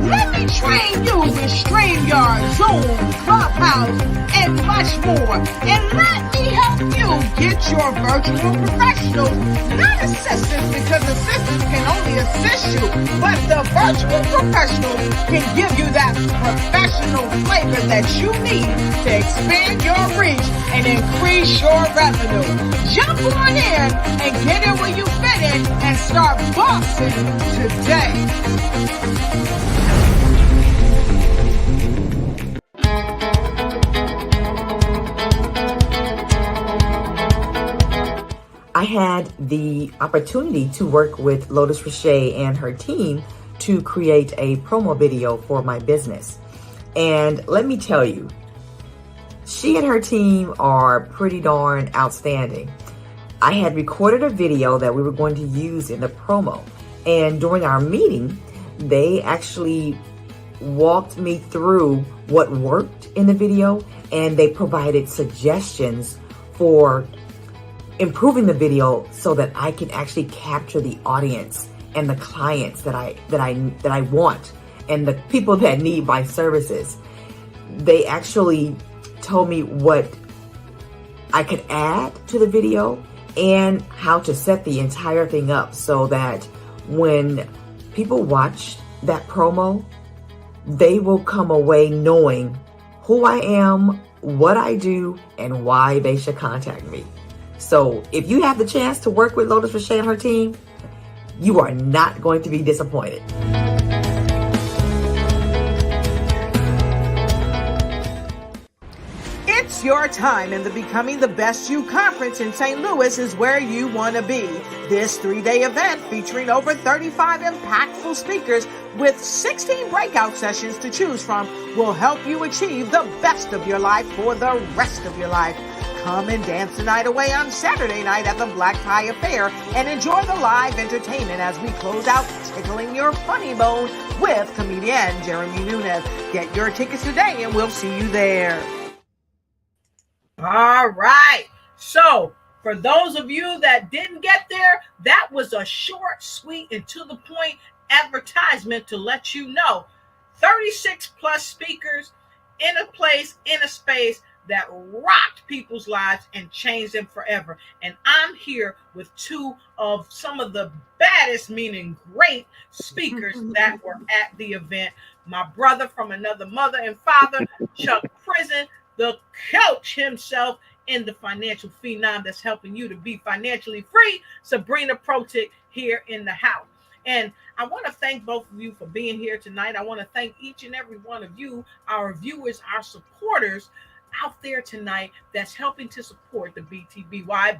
Let me train you with StreamYard, Zoom, Clubhouse, and much more. And let me help you get your virtual professionals, not assistants, because assistants can only assist you, but the virtual professionals can give you that professional flavor that you need to expand your reach and increase your revenue. Jump on in and get in where you fit in and start bossing today. I had the opportunity to work with Lotus Riché and her team to create a promo video for my business. And let me tell you, she and her team are pretty darn outstanding. I had recorded a video that we were going to use in the promo. And during our meeting, they actually walked me through what worked in the video, and they provided suggestions for improving the video so that I can actually capture the audience and the clients that I want and the people that need my services. They actually told me what I could add to the video and how to set the entire thing up so that when people watch that promo, they will come away knowing who I am, what I do, and why they should contact me. So if you have the chance to work with Lotus Riché and her team, you are not going to be disappointed. It's your time, and the Becoming the Best You conference in St. Louis is where you want to be. This 3-day event featuring over 35 impactful speakers with 16 breakout sessions to choose from will help you achieve the best of your life for the rest of your life. Come and dance the night away on Saturday night at the Black Tie Affair and enjoy the live entertainment as we close out Tickling Your Funny Bone with comedian Jeremy Nunez. Get your tickets today and we'll see you there. All right. So for those of you that didn't get there, that was a short, sweet, and to the point advertisement to let you know 36 plus speakers in a place, in a space that rocked people's lives and changed them forever. And I'm here with two of some of the baddest, meaning great speakers that were at the event. My brother from another mother and father, Chuck Prinzen, the coach himself in the financial phenom that's helping you to be financially free, Sabrina Protic, here in the house. And I want to thank both of you for being here tonight. I want to thank each and every one of you, our viewers, our supporters out there tonight that's helping to support the BTBY.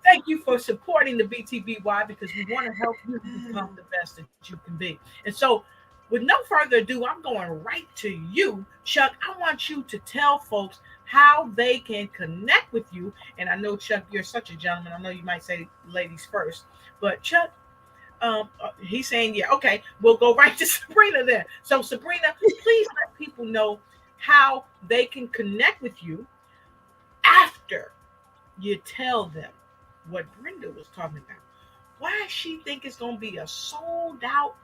Thank you for supporting the BTBY because we want to help you become the best that you can be. And so with no further ado, I'm going right to you, Chuck. I want you to tell folks how they can connect with you. And I know, Chuck, you're such a gentleman. I know you might say ladies first, but Chuck, He's saying, yeah, okay, we'll go right to Sabrina then. So Sabrina, please let people know how they can connect with you after you tell them what Brenda was talking about. Why she think it's going to be a sold out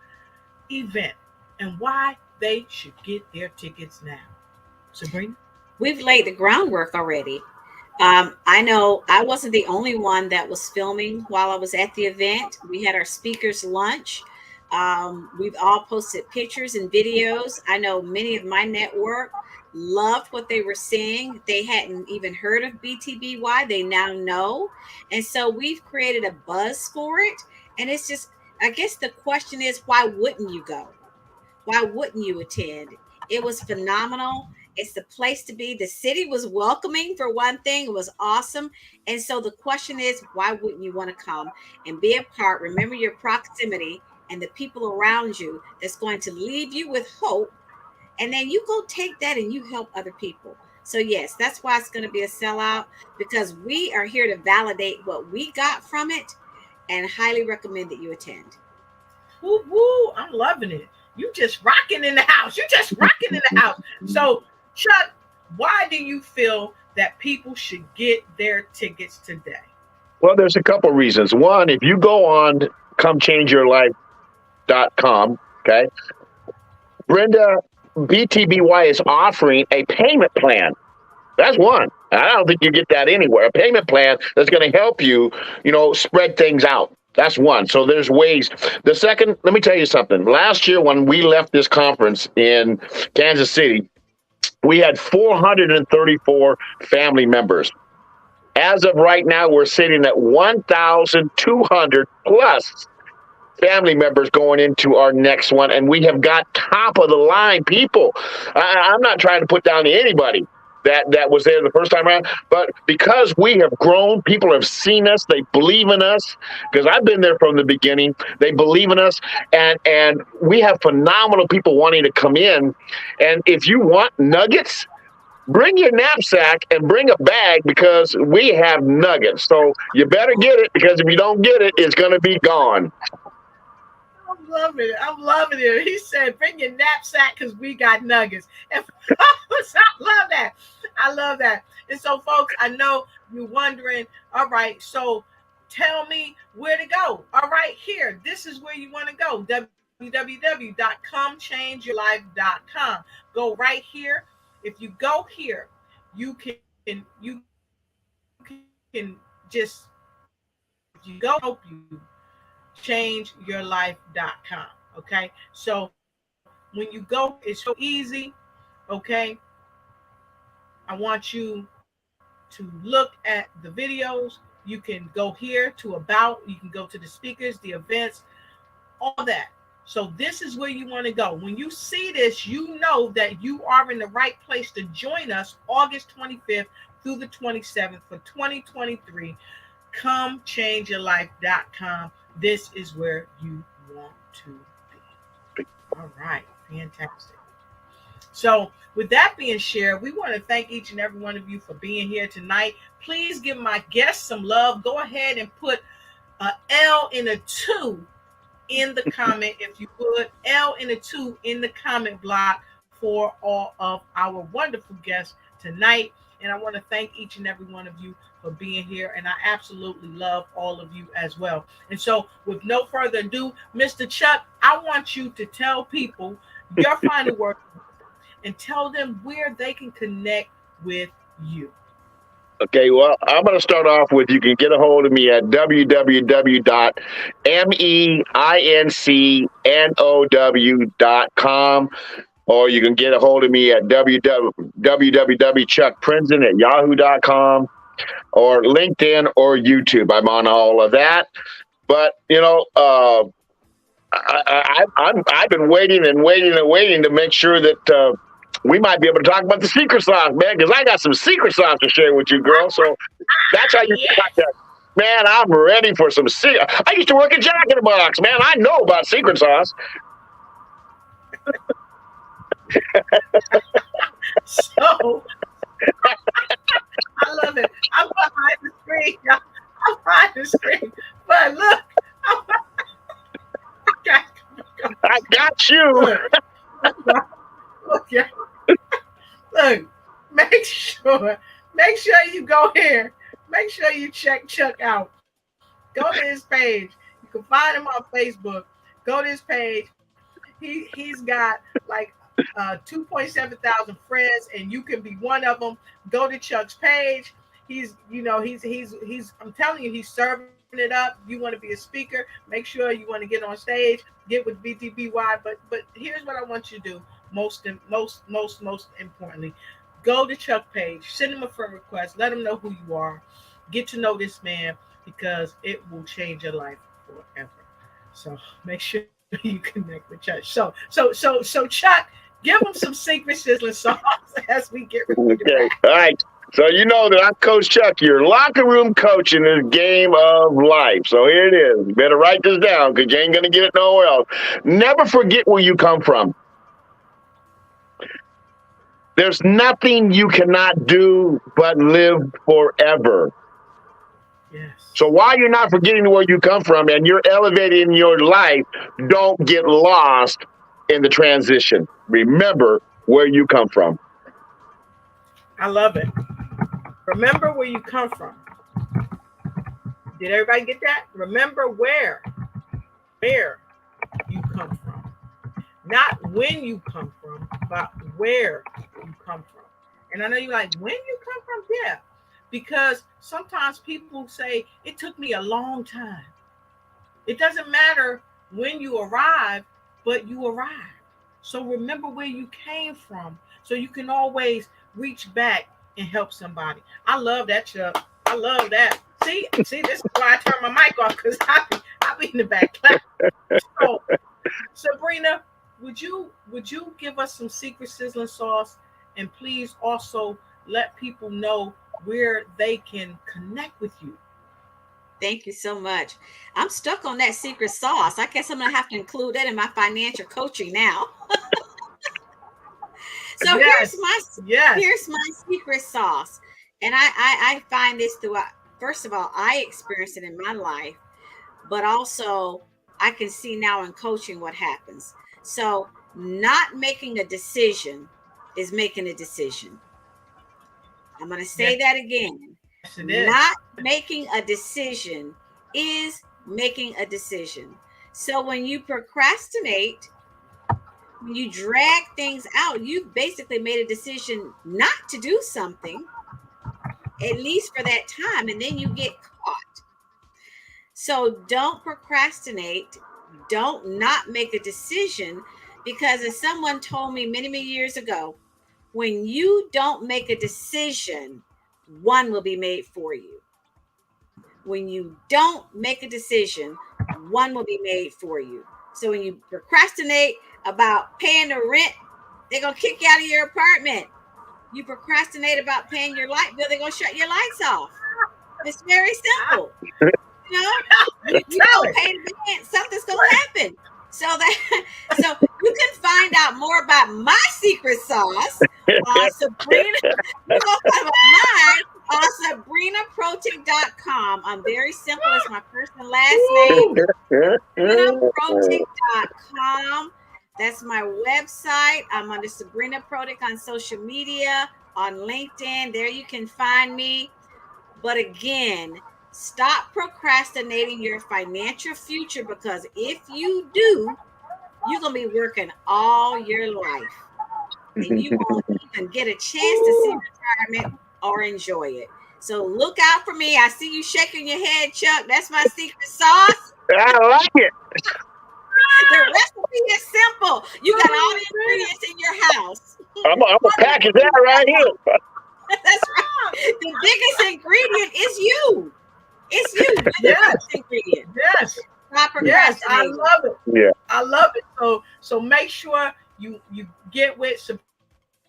event and why they should get their tickets now. Sabrina? We've laid the groundwork already. I know I wasn't the only one that was filming while I was at the event. We had our speakers lunch. We've all posted pictures and videos. I know many of my network loved what they were seeing. They hadn't even heard of BTBY. They now know. And so we've created a buzz for it. And it's just, I guess the question is, why wouldn't you go? Why wouldn't you attend? It was phenomenal. It's the place to be. The city was welcoming, for one thing. It was awesome. And so the question is, why wouldn't you want to come and be a part? Remember your proximity and the people around you that's going to leave you with hope. And then you go take that and you help other people. So yes, that's why it's going to be a sellout, because we are here to validate what we got from it, and highly recommend that you attend. Woo woo, I'm loving it. You just rocking in the house. You just rocking in the house. So Chuck, why do you feel that people should get their tickets today? Well, there's a couple reasons. One, if you go on comechangeyourlife.com, okay, Brenda, BTBY is offering a payment plan. That's one. I don't think you get that anywhere. A payment plan that's going to help you, spread things out. That's one. So there's ways. The second, let me tell you something. Last year when we left this conference in Kansas City, we had 434 family members. As of right now, we're sitting at 1,200 plus family members going into our next one, and we have got top of the line people. I'm not trying to put down to anybody that was there the first time around, but because we have grown, people have seen us, they believe in us, because I've been there from the beginning. They believe in us, and we have phenomenal people wanting to come in. And if you want nuggets, bring your knapsack and bring a bag, because we have nuggets. So you better get it, because if you don't get it, it's going to be gone. I'm loving it. I'm loving it. He said, bring your knapsack because we got nuggets. And I love that. I love that. And so, folks, I know you're wondering, all right, so tell me where to go. All right, here. This is where you want to go. www.comechangeyourlife.com. Go right here. If you go here, you can just, if you go, help you changeyourlife.com. Okay, so when you go, it's so easy. Okay, I want you to look at the videos. You can go here to about, you can go to the speakers, the events, all that. So this is where you want to go. When you see this, you know that you are in the right place to join us August 25th through the 27th for 2023. Comechangeyourlife.com. This is where you want to be. All right, fantastic. So with that being shared, we want to thank each and every one of you for being here tonight. Please give my guests some love. Go ahead and put an L and a 2 in the comment, if you would. L and a 2 in the comment block for all of our wonderful guests tonight. And I want to thank each and every one of you for being here. And I absolutely love all of you as well. And so with no further ado, Mr. Chuck, I want you to tell people your final word and tell them where they can connect with you. Okay, well, I'm going to start off with, you can get a hold of me at www.meincnow.com, or you can get a hold of me at www.chuckprinzen@yahoo.com, or LinkedIn or YouTube. I'm on all of that. But, I've been waiting to make sure that we might be able to talk about the secret sauce, man, because I got some secret sauce to share with you, girl. So that's how you contact. Man, I'm ready for some secret. I used to work at Jack in the Box, man. I know about secret sauce. So I love it. I'm behind the screen, y'all. I'm behind the screen. But look, Got you. Look, look, make sure you go here. Make sure you check Chuck out. Go to his page. You can find him on Facebook. Go to his page. He's got like 2.7 thousand friends, and you can be one of them. Go to Chuck's page. He's I'm telling you, he's serving it up. You want to be a speaker, make sure you want to get on stage, get with BTBY. But here's what I want you to do. Most importantly, go to Chuck's page, send him a friend request, let him know who you are, get to know this man, because it will change your life forever. So make sure you connect with Chuck. So Chuck, give him some secret sizzling sauce as we get ready to Okay. wrap. All right. So you know that I'm Coach Chuck, your locker room coach in this game of life. So here it is. You better write this down because you ain't going to get it nowhere else. Never forget where you come from. There's nothing you cannot do but live forever. Yes. So while you're not forgetting where you come from and you're elevating your life, don't get lost in the transition. Remember where you come from. I love it. Remember where you come from. Did everybody get that? Remember where you come from. Not when you come from, but where you come from. And I know you're like, when you come from? Yeah. Because sometimes people say, it took me a long time. It doesn't matter when you arrive, but you arrive. So remember where you came from, so you can always reach back and help somebody. I love that, Chuck. I love that. See, this is why I turn my mic off, because I be in the back clap. So, Sabrina, would you give us some secret sizzling sauce, and please also let people know where they can connect with you? Thank you so much. I'm stuck on that secret sauce. I guess I'm going to have to include that in my financial coaching now. So Yes. here's my secret sauce. And I find this throughout. First of all, I experienced it in my life, but also I can see now in coaching what happens. So not making a decision is making a decision. I'm going to say that again. Yes, it is. Not making a decision is making a decision. So when you procrastinate, when you drag things out, you've basically made a decision not to do something, at least for that time, and then you get caught. So don't procrastinate. Don't not make a decision, because as someone told me many, many years ago, when you don't make a decision, one will be made for you. When you don't make a decision, one will be made for you. So when you procrastinate about paying the rent, they're going to kick you out of your apartment. You procrastinate about paying your light bill, they're going to shut your lights off. It's very simple. You know, you don't pay the rent, something's going to happen. So you can find out more about my secret sauce on Sabrina. You can find out mine on SabrinaProtic.com. I'm very simple. It's my first and last name. SabrinaProtic.com. That's my website. I'm under Sabrina Protic on social media, on LinkedIn. There you can find me. But again, stop procrastinating your financial future, because if you do, you're going to be working all your life. And you won't even get a chance to see retirement or enjoy it. So look out for me. I see you shaking your head, Chuck. That's my secret sauce. I like it. The recipe is simple. You got all the ingredients in your house. I'm going to package that right here. That's right. The biggest ingredient is you. It's you. You're the biggest ingredient. Yes. Stop Yes, I procrastinating. love it. Yeah. I love it. So make sure you get with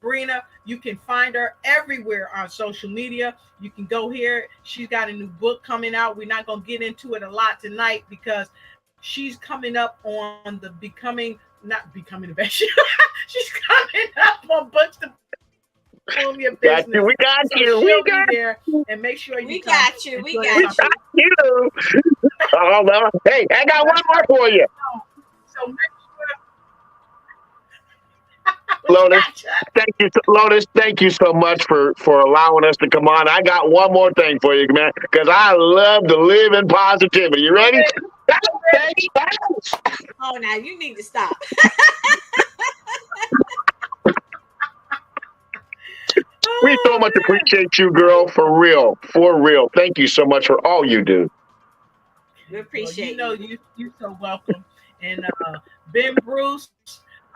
Sabrina. You can find her everywhere on social media. You can go here. She's got a new book coming out. We're not going to get into it a lot tonight, because she's coming up on the not becoming the best. She's coming up on books to boom your business. We got So you. she'll We be got there, and make sure We come got you. We enjoy got We your got you. Oh, no. Hey, I got one more for you. So make sure Lotus, thank you, Lotus. Thank you so much for allowing us to come on. I got one more thing for you, man, because I love to live in positivity. You ready? Oh, now you need to stop. We so much appreciate you, girl, for real, for real. Thank you so much for all you do. We appreciate you're so welcome. And Ben Bruce,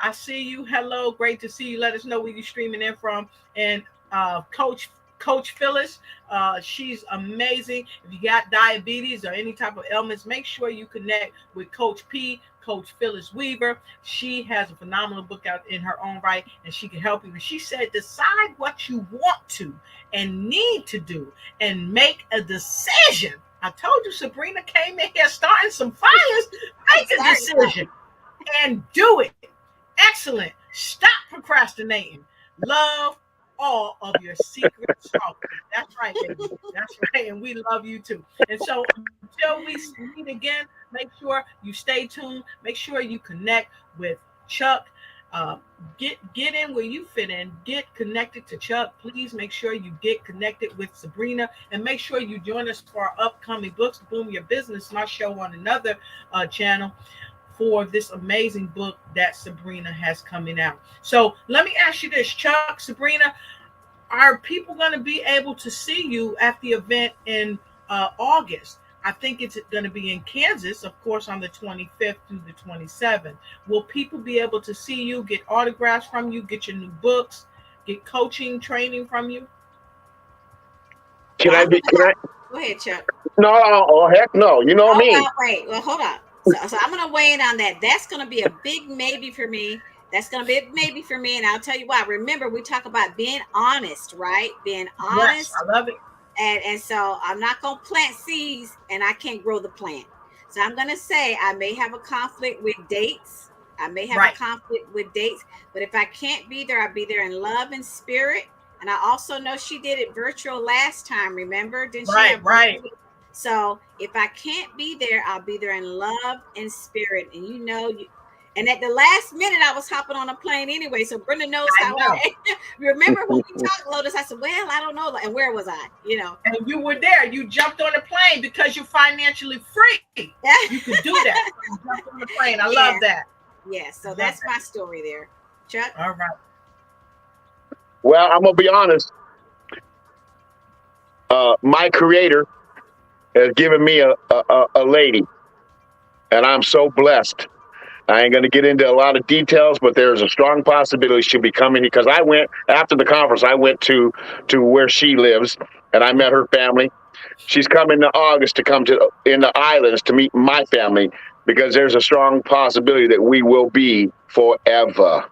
I see you. Hello, great to see you. Let us know where you're streaming in from. And Coach Phyllis, she's amazing. If you got diabetes or any type of ailments, make sure you connect with Coach P, Coach Phyllis Weaver. She has a phenomenal book out in her own right, and she can help you. And she said, decide what you want to and need to do and make a decision. I told you, Sabrina came in here starting some fires. Make a decision and do it. Excellent. Stop procrastinating. Love all of your secret sauce. That's right, baby. That's right. And we love you too. And so until we meet again, make sure you stay tuned. Make sure you connect with Chuck. Get in where you fit in. Get connected to Chuck. Please make sure you get connected with Sabrina, and make sure you join us for our upcoming Books to Boom Your Business, my show on another channel, for this amazing book that Sabrina has coming out. So let me ask you this, Chuck, Sabrina, are people going to be able to see you at the event in August? I think it's going to be in Kansas, of course, on the 25th through the 27th. Will people be able to see you, get autographs from you, get your new books, get coaching, training from you? Can I? Go ahead, Chuck. No, oh, heck no. You know me. Wait, well, hold on. So I'm going to weigh in on that. That's going to be a big maybe for me. That's going to be a maybe for me. And I'll tell you why. Remember, we talk about being honest, right? Being honest. Yes, I love it. And so I'm not going to plant seeds and I can't grow the plant. So I'm going to say I may have a conflict with dates. But if I can't be there, I'll be there in love and spirit. And I also know she did it virtual last time. Remember? Didn't she? Right. So if I can't be there, I'll be there in love and spirit. And and at the last minute, I was hopping on a plane anyway. So Brenda knows how I remember when we talked, Lotus, I said, well, I don't know. And where was I? And you were there. You jumped on the plane because you're financially free. You could do that. You jumped on the plane. I love that. Yeah. So that's my story there. Chuck? All right. Well, I'm going to be honest. My creator has given me a lady, and I'm so blessed. I ain't going to get into a lot of details, but there's a strong possibility she'll be coming, because after the conference, I went to where she lives, and I met her family. She's coming in August to come in the islands to meet my family, because there's a strong possibility that we will be forever.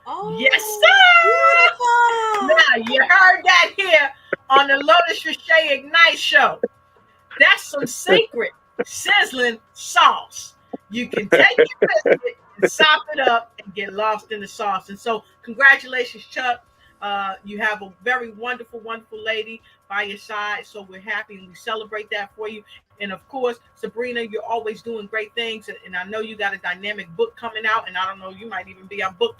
Oh, yes, sir. Beautiful. Now, you heard that here on the Lotus Riché Ignites Show. That's some secret sizzling sauce. You can take your biscuit and sop it up and get lost in the sauce. And so congratulations, Chuck. You have a very wonderful, wonderful lady by your side. So we're happy and we celebrate that for you. And of course, Sabrina, you're always doing great things. And I know you got a dynamic book coming out. And I don't know, you might even be on book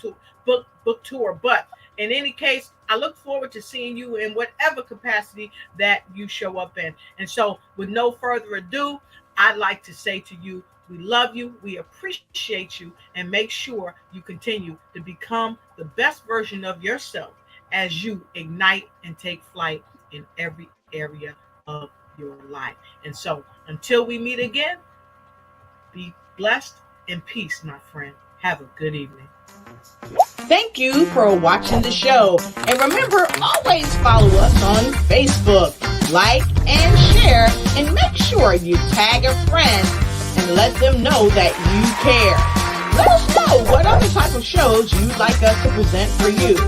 tour. But in any case, I look forward to seeing you in whatever capacity that you show up in. And so with no further ado, I'd like to say to you, we love you, we appreciate you, and make sure you continue to become the best version of yourself as you ignite and take flight in every area of your life. And so until we meet again, be blessed and peace, my friend. Have a good evening. Thank you for watching the show. And remember, always follow us on Facebook. Like and share, and make sure you tag a friend and let them know that you care. Let us know what other type of shows you'd like us to present for you.